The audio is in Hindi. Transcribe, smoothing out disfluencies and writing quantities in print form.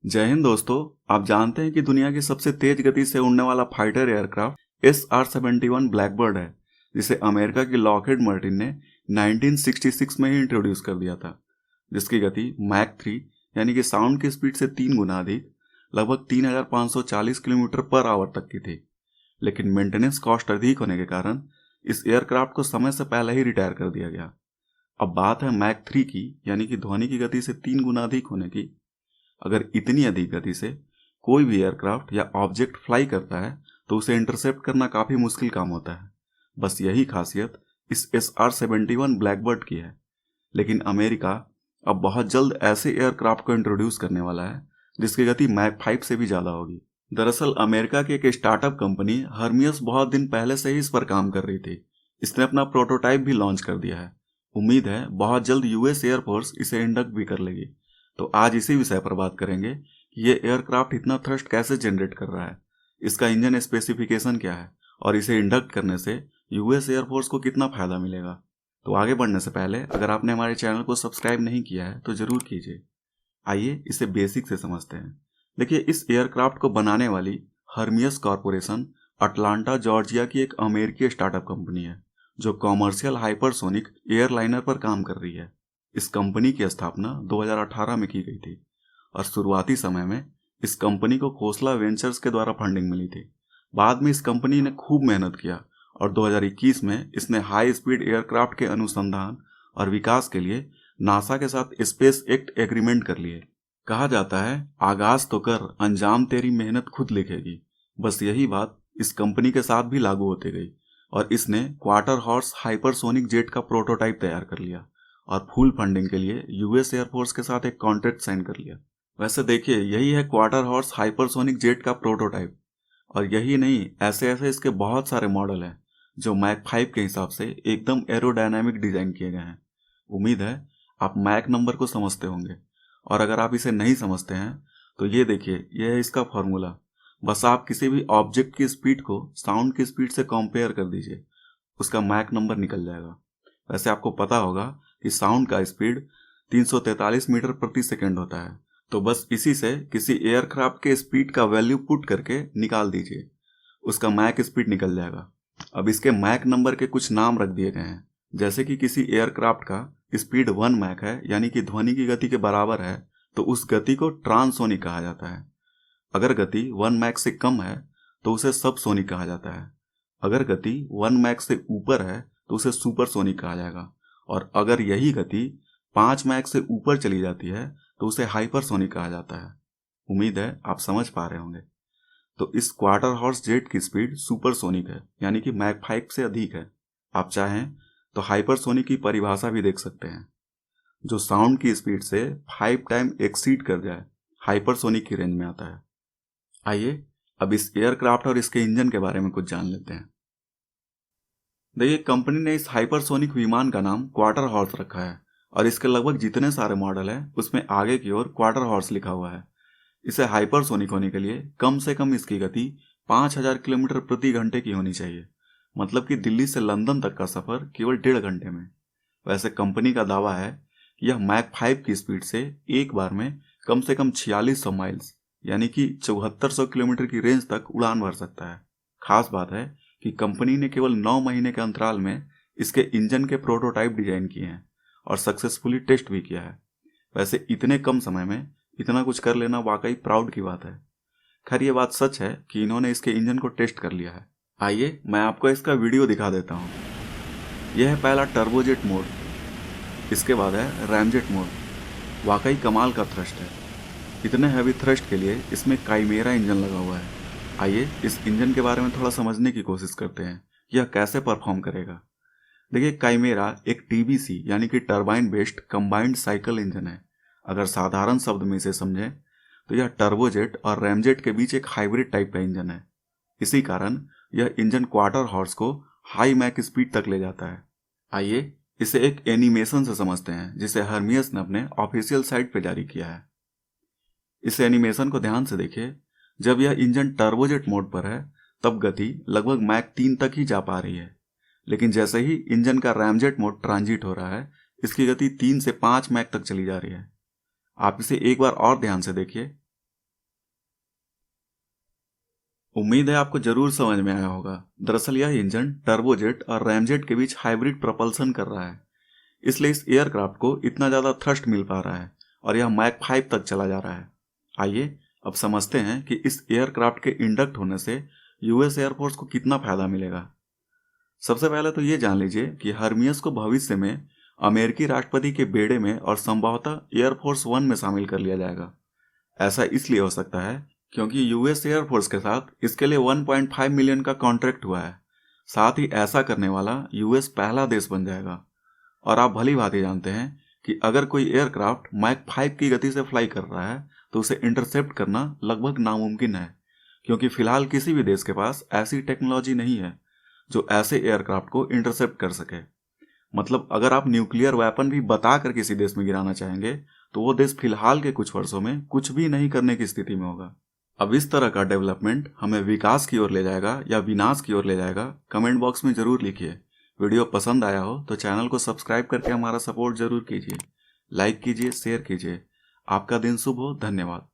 जय हिंद दोस्तों। आप जानते हैं कि दुनिया की सबसे तेज गति से उड़ने वाला फाइटर एयरक्राफ्ट SR-71 ब्लैकबर्ड है, जिसे अमेरिका की लॉकहीड मार्टिन ने 1966 में ही इंट्रोड्यूस कर दिया था, जिसकी गति मैक 3 यानी कि साउंड की स्पीड से 3 गुना अधिक, लगभग 3540 किलोमीटर पर आवर तक की थी। लेकिन मेंटेनेंस कॉस्ट अधिक होने के कारण इस एयरक्राफ्ट को समय से पहले ही रिटायर कर दिया गया। अब बात है मैक 3 की, यानी कि ध्वनि की गति से 3 गुना अधिक होने की। अगर इतनी अधिक गति से कोई भी एयरक्राफ्ट या ऑब्जेक्ट फ्लाई करता है तो उसे इंटरसेप्ट करना काफ़ी मुश्किल काम होता है। बस यही खासियत इस SR-71 ब्लैकबर्ड की है। लेकिन अमेरिका अब बहुत जल्द ऐसे एयरक्राफ्ट को इंट्रोड्यूस करने वाला है जिसकी गति मैक 5 से भी ज़्यादा होगी। दरअसल अमेरिका की एक स्टार्टअप कंपनी हर्मियस बहुत दिन पहले से ही इस पर काम कर रही थी। इसने अपना प्रोटोटाइप भी लॉन्च कर दिया है। उम्मीद है बहुत जल्द US एयरफोर्स इसे इंडक्ट भी कर लेगी। तो आज इसी विषय पर बात करेंगे कि ये एयरक्राफ्ट इतना थ्रस्ट कैसे जनरेट कर रहा है, इसका इंजन स्पेसिफिकेशन क्या है और इसे इंडक्ट करने से US एयरफोर्स को कितना फायदा मिलेगा। तो आगे बढ़ने से पहले अगर आपने हमारे चैनल को सब्सक्राइब नहीं किया है तो जरूर कीजिए। आइए इसे बेसिक से समझते हैं। देखिए, इस एयरक्राफ्ट को बनाने वाली हर्मियस कॉरपोरेशन अटलांटा जॉर्जिया की एक अमेरिकी स्टार्टअप कंपनी है जो कॉमर्शियल हाइपरसोनिक एयरलाइनर पर काम कर रही है। इस कंपनी की स्थापना 2018 में की गई थी और शुरुआती समय में इस कंपनी को खोसला वेंचर्स के द्वारा फंडिंग मिली थी। बाद में इस कंपनी ने खूब मेहनत किया और 2021 में इसने हाई स्पीड एयरक्राफ्ट के अनुसंधान और विकास के लिए नासा के साथ स्पेस एक्ट एग्रीमेंट कर लिए। कहा जाता है, आगाज तो कर, अंजाम तेरी मेहनत खुद लिखेगी। बस यही बात इस कंपनी के साथ भी लागू होती गई और इसने क्वार्टर हॉर्स हाइपरसोनिक जेट का प्रोटोटाइप तैयार कर लिया और फुल फंडिंग के लिए US एयरफोर्स के साथ एक कॉन्ट्रैक्ट साइन कर लिया। वैसे देखिए, यही है क्वार्टर हॉर्स हाइपरसोनिक जेट का प्रोटोटाइप। और यही नहीं, ऐसे ऐसे इसके बहुत सारे मॉडल हैं जो मैक 5 के हिसाब से एकदम एरोडायनामिक डिजाइन किए गए हैं। उम्मीद है आप मैक नंबर को समझते होंगे, और अगर आप इसे नहीं समझते हैं तो ये देखिए, यह है इसका फॉर्मूला। बस आप किसी भी ऑब्जेक्ट की स्पीड को साउंड की स्पीड से कंपेयर कर दीजिए, उसका मैक नंबर निकल जाएगा। वैसे आपको पता होगा कि साउंड का स्पीड 343 मीटर प्रति सेकंड होता है, तो बस इसी से किसी एयरक्राफ्ट के स्पीड का वैल्यू पुट करके निकाल दीजिए, उसका मैक स्पीड निकल जाएगा। अब इसके मैक नंबर के कुछ नाम रख दिए गए हैं, जैसे कि किसी एयरक्राफ्ट का स्पीड 1 मैक है, यानी कि ध्वनि की गति के बराबर है, तो उस गति को ट्रांसोनिक कहा जाता है। अगर गति 1 मैक से कम है तो उसे सबसोनिक कहा जाता है। अगर गति 1 मैक से ऊपर है तो उसे सुपरसोनिक कहा जाएगा, और अगर यही गति 5 मैक से ऊपर चली जाती है तो उसे हाइपरसोनिक कहा जाता है। उम्मीद है आप समझ पा रहे होंगे। तो इस क्वार्टर हॉर्स जेट की स्पीड सुपरसोनिक है, यानी कि मैक 5 से अधिक है। आप चाहें तो हाइपरसोनिक की परिभाषा भी देख सकते हैं, जो साउंड की स्पीड से 5 टाइम एक्सीड कर जाए, हाइपरसोनिक की रेंज में आता है। आइए अब इस एयरक्राफ्ट और इसके इंजन के बारे में कुछ जान लेते हैं। देखिए, कंपनी ने इस हाइपरसोनिक विमान का नाम क्वार्टर हॉर्स रखा है और इसके लगभग जितने सारे मॉडल हैं उसमें आगे की ओर क्वार्टर हॉर्स लिखा हुआ है। इसे हाइपरसोनिक होने के लिए कम से कम इसकी गति 5000 किलोमीटर प्रति घंटे की होनी चाहिए, मतलब कि दिल्ली से लंदन तक का सफर केवल 1.5 घंटे में। वैसे कंपनी का दावा है कि यह मैक 5 की स्पीड से एक बार में कम से कम 4600 माइल्स यानी कि 7400 किलोमीटर की रेंज तक उड़ान भर सकता है। खास बात है कि कंपनी ने केवल 9 महीने के अंतराल में इसके इंजन के प्रोटोटाइप डिजाइन किए हैं और सक्सेसफुली टेस्ट भी किया है। वैसे इतने कम समय में इतना कुछ कर लेना वाकई प्राउड की बात है। खैर, ये बात सच है कि इन्होंने इसके इंजन को टेस्ट कर लिया है। आइए मैं आपको इसका वीडियो दिखा देता हूँ। यह है पहला टर्बोजेट मोड, इसके बाद है रैमजेट मोड। वाकई कमाल का थ्रस्ट है। इतने हैवी थ्रस्ट के लिए इसमें काइमेरा इंजन लगा हुआ है। आइए इस इंजन के बारे में थोड़ा समझने की कोशिश करते हैं, यह कैसे परफॉर्म करेगा। देखिए, काइमेरा एक TBC यानी कि turbine based combined cycle engine है। अगर साधारण शब्द में इसे समझें तो यह टर्बोजेट और रैमजेट के बीच एक हाइब्रिड टाइप का इंजन है। इसी कारण यह इंजन क्वार्टर हॉर्स को हाई मैक स्पीड तक ले जाता है। आइए इसे एक एनिमेशन से समझते हैं जिसे हर्मियस ने अपने ऑफिशियल साइट पर जारी किया है। इस एनिमेशन को ध्यान से देखिए। जब यह इंजन टर्बोजेट मोड पर है तब गति लगभग मैक 3 तक ही जा पा रही है, लेकिन जैसे ही इंजन का रैमजेट मोड ट्रांजिट हो रहा है इसकी गति 3 से 5 मैक तक चली जा रही है। आप इसे एक बार और ध्यान से देखिए। उम्मीद है आपको जरूर समझ में आया होगा। दरअसल यह इंजन टर्बोजेट और रैमजेट के बीच हाइब्रिड प्रपल्सन कर रहा है, इसलिए इस एयरक्राफ्ट को इतना ज़्यादा थ्रस्ट मिल पा रहा है और यह मैक 5 तक चला जा रहा है। आइए अब समझते हैं कि इस एयरक्राफ्ट के इंडक्ट होने से यूएस एयरफोर्स को कितना फायदा मिलेगा। सबसे पहले तो ये जान लीजिए कि हर्मियस को भविष्य में अमेरिकी राष्ट्रपति के बेड़े में और संभवतः एयरफोर्स 1 में शामिल कर लिया जाएगा। ऐसा इसलिए हो सकता है क्योंकि यूएस एयरफोर्स के साथ इसके लिए 1.5 मिलियन का कॉन्ट्रैक्ट हुआ है। साथ ही ऐसा करने वाला यूएस पहला देश बन जाएगा। और आप भली भांति जानते हैं कि अगर कोई एयरक्राफ्ट मैक 5 की गति से फ्लाई कर रहा है तो उसे इंटरसेप्ट करना लगभग नामुमकिन है, क्योंकि फिलहाल किसी भी देश के पास ऐसी टेक्नोलॉजी नहीं है जो ऐसे एयरक्राफ्ट को इंटरसेप्ट कर सके। मतलब अगर आप न्यूक्लियर वेपन भी बताकर किसी देश में गिराना चाहेंगे तो वो देश फिलहाल के कुछ वर्षों में कुछ भी नहीं करने की स्थिति में होगा। अब इस तरह का डेवलपमेंट हमें विकास की ओर ले जाएगा या विनाश की ओर ले जाएगा, कमेंट बॉक्स में जरूर लिखिए। वीडियो पसंद आया हो तो चैनल को सब्सक्राइब करके हमारा सपोर्ट जरूर कीजिए। लाइक कीजिए, शेयर कीजिए। आपका दिन शुभ हो। धन्यवाद।